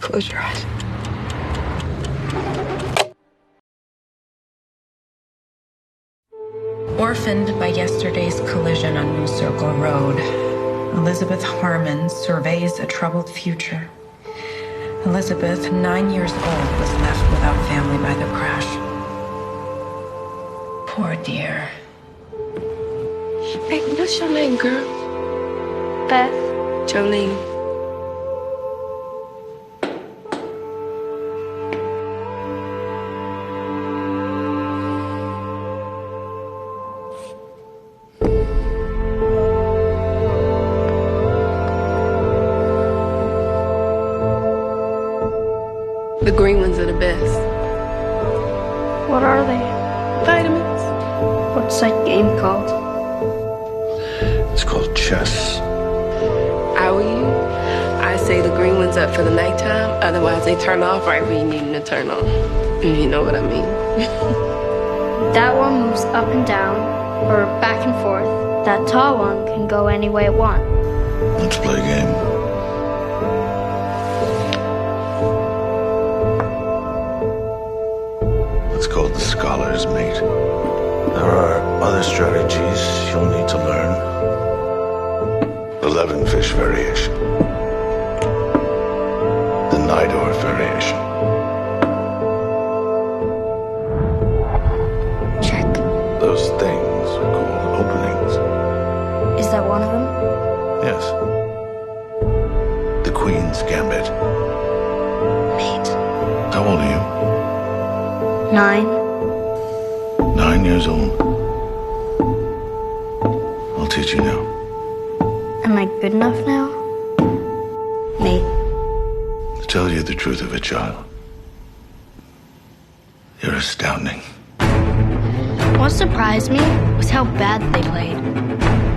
Close your eyes. Orphaned by yesterday's collision on New Circle Road, Elizabeth Harmon surveys a troubled future. Elizabeth, 9 years old, was left without family by the crash. Poor dear. Hey, what's your name, girl? Beth. Jolene. The green ones are the best. What are they? Vitamins. What's that game called? It's called chess. I were you, I say the green one's up for the nighttime, otherwise they turn off right when you need them to turn on. If you know what I mean. That one moves up and down, or back and forth. That tall one can go any way it wants. Let's play a game. It's called the Scholar's Mate. There are other strategies you'll need to learn. 11 fish variation. The Nidor variation. Check. Those things are called openings. Is that one of them? Yes. The Queen's Gambit. Mate. How old are you? 9. 9 years old. I'll teach you now. Am I good enough now? Mate. To tell you the truth of it, child, you're astounding. What surprised me was how bad they played.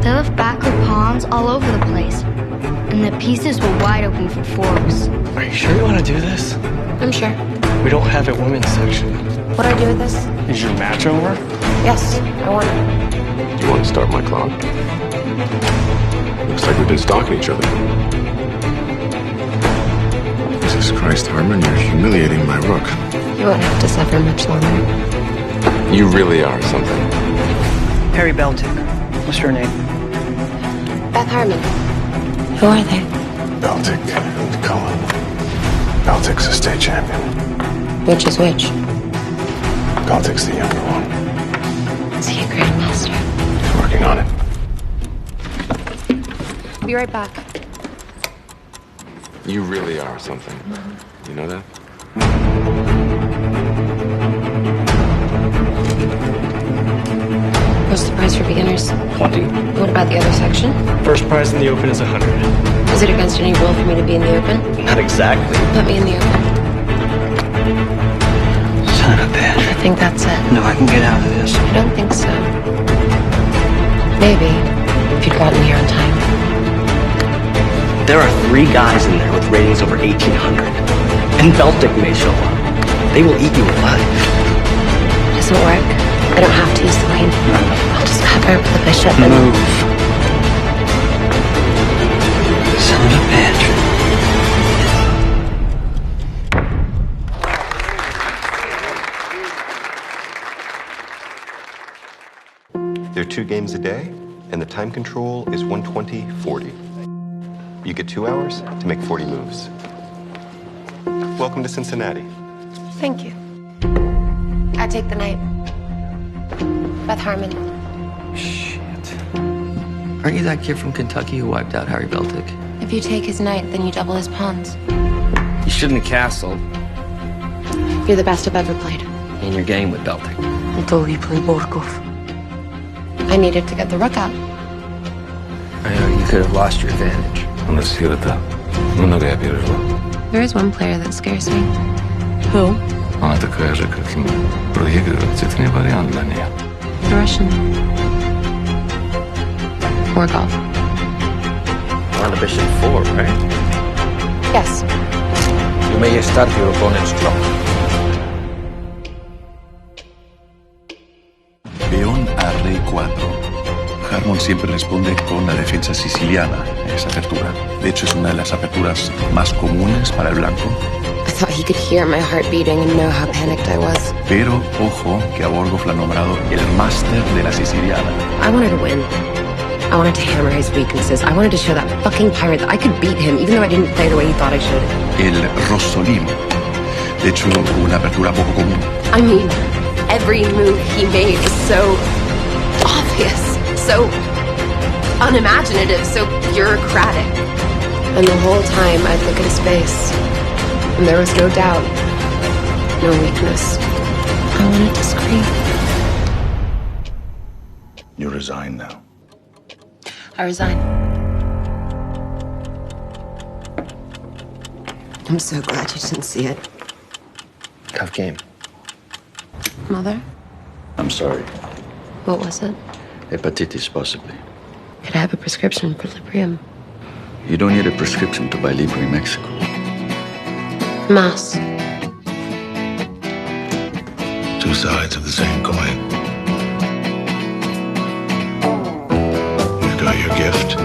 They left backward pawns all over the place, and the pieces were wide open for forks. Are you sure you want to do this? I'm sure. We don't have a women's section. What do I do with this? Is your match over? Yes, I want it. Do you want to start my clock? Looks like we've been stalking each other. Jesus Christ, Harmon, you're humiliating my rook. You won't have to suffer much longer. You really are something. Harry Beltic. What's your name? Beth Harmon. Who are they? Baltic and Cullen. Baltic's a state champion. Which is which? Baltic's the younger one. Is he a grandmaster? He's working on it. Be right back. You really are something. You know that? What's the prize for beginners? 20. What about the other section? First prize in the open is 100. Is it against any rule for me to be in the open? Not exactly. Put me in the open. Son of a bitch. I think that's it. No, I can get out of this. I don't think so. Maybe, if you'd gotten here on time. There are 3 guys in there with ratings over 1,800. And Beltic may show up. They will eat you alive. It doesn't work. I don't have to use the queen. I'll just cover up the bishop and... Move. Son of a bitch. There are 2 games a day, and the time control is 120-40. You get 2 hours to make 40 moves. Welcome to Cincinnati. Thank you. I take the knight. Beth Harmon. Shit. Aren't you that kid from Kentucky who wiped out Harry Beltic? If you take his knight, then you double his pawns. You shouldn't have castled. You're the best I've ever played. In your game with Beltic. Until you play Borkov. I needed to get the rook out. I know you could have lost your advantage. There is one player that scares me. Who? Она такая же, как и мы. Проигрывать — это не вариант для нее. The Russian. Borkov. On to bishop 4, right? Yes. You may start your opponent's draw. Peón a rey 4. Harmon siempre responde con la defensa siciliana en esa apertura. De hecho, es una de las aperturas más comunes para el blanco thought he could hear my heart beating and know how panicked I was. Pero, ojo, que a Borgo fue nombrado el máster de la siciliana. I wanted to win. I wanted to hammer his weaknesses. I wanted to show that fucking pirate that I could beat him, even though I didn't play the way he thought I should. El Rossolino. De hecho, una apertura poco común. I mean, every move he made was so obvious, so unimaginative, so bureaucratic. And the whole time I'd look at his face, and there was no doubt, no weakness. I wanted to scream. You resign now. I resign. I'm so glad you didn't see it. Tough game. Mother? I'm sorry. What was it? Hepatitis, possibly. Could I have a prescription for Librium? You don't need a prescription to buy Libre in Mexico. Mouse. Two sides of the same coin. You've got your gift,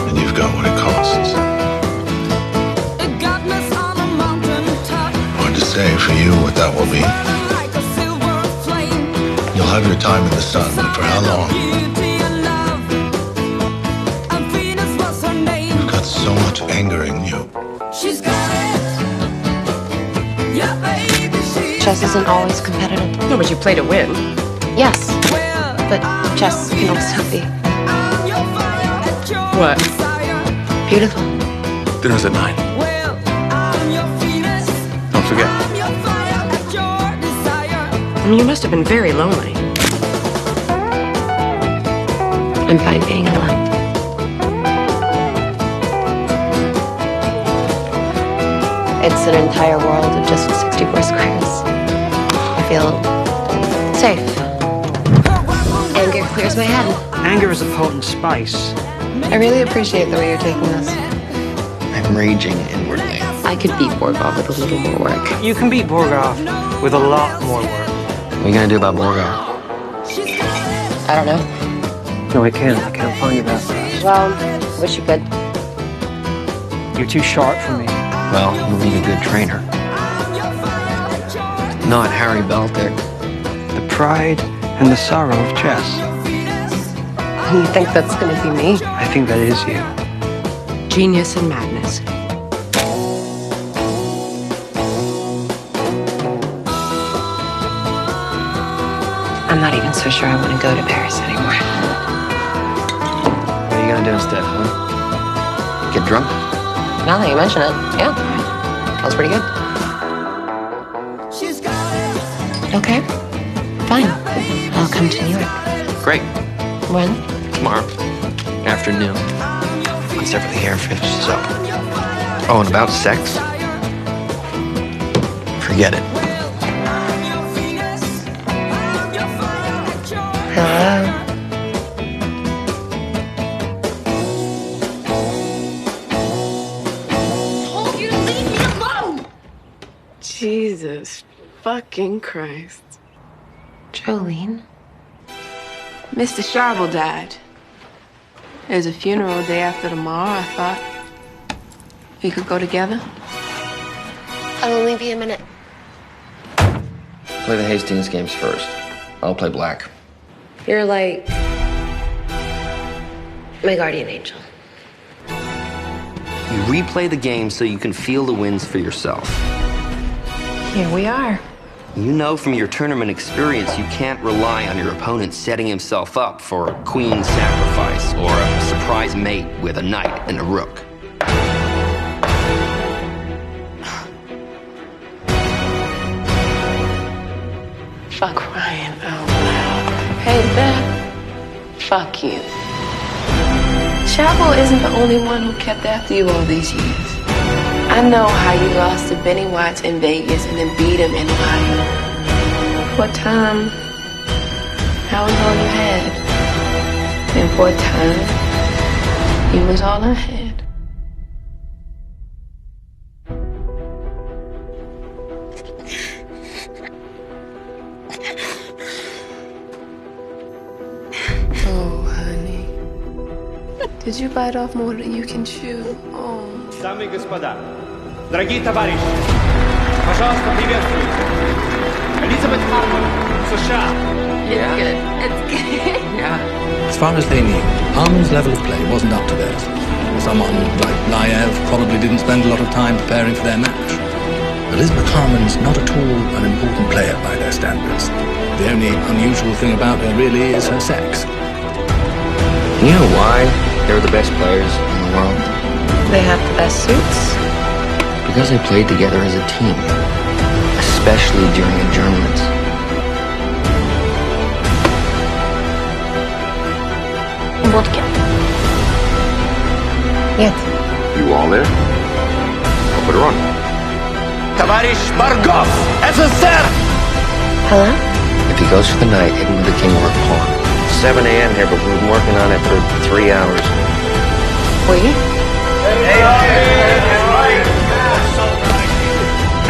and you've got what it costs. Hard to say for you what that will be. You'll have your time in the sun, but for how long? You've got so much anger in you. Chess isn't always competitive. No, but you play to win. Yes, but chess can also be What? beautiful. Dinner's at 9. Don't forget. I mean, you must have been very lonely. I'm fine being alone. It's an entire world of just 64 squares. I feel safe. Anger clears my head. Anger is a potent spice. I really appreciate the way you're taking this. I'm raging inwardly. I could beat Borgov with a little more work. You can beat Borgov with a lot more work. What are you gonna do about Borgov? I don't know. No, I can't. I can't find you that fast. Well, wish you could. You're too sharp for me. Well, you'll need a good trainer. Not Harry Belter. The pride and the sorrow of chess. You think that's gonna be me? I think that is you. Genius and madness. I'm not even so sure I want to go to Paris anymore. What are you gonna do instead, huh? Get drunk? Now that you mention it, yeah. Sounds pretty good. Okay, fine. I'll come to New York. Great. When? Tomorrow. Afternoon. Once everything here finishes up. Oh, and about sex? Forget it. Hello? Told you to leave me alone! Jesus fucking Christ. Jolene? Mr. Sharble died. There's a funeral day after tomorrow. I thought we could go together. I'll only be a minute. Play the Hastings games first. I'll play black. You're like my guardian angel. You replay the game so you can feel the wins for yourself. Here we are. You know from your tournament experience you can't rely on your opponent setting himself up for a queen sacrifice or a surprise mate with a knight and a rook. Fuck crying out loud. Hey, Beth. Fuck you. Sharble isn't the only one who kept after you all these years. I know how you lost to Benny Watts in Vegas and then beat him in Ohio. For a time, I was all you had. And for a time, he was all I had. Oh, honey. Did you bite off more than you can chew? Oh. Дамы и господа, Дорогие товарищи, пожалуйста, приветствуйте. Elizabeth Harmon, США. It's good. It's good. Yeah. As far as they knew, Harmon's level of play wasn't up to theirs. Someone like Liev probably didn't spend a lot of time preparing for their match. Elizabeth Harmon's not at all an important player by their standards. The only unusual thing about her really is her sex. You know why they're the best players in the world? They have the best suits. Because they played together as a team, especially during adjournments. Vodka. Yes. You all there? I'll put her on. Товарищ Баргов, СССР! Hello? If he goes for the knight, hit him with a king or a pawn. 7 a.m. here, but we've been working on it for 3 hours. Wait.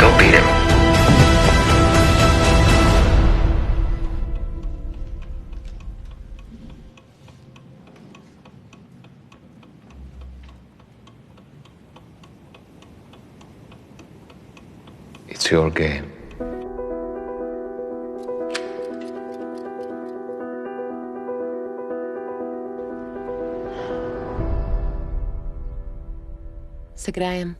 Go beat him. It's your game. Сыграем.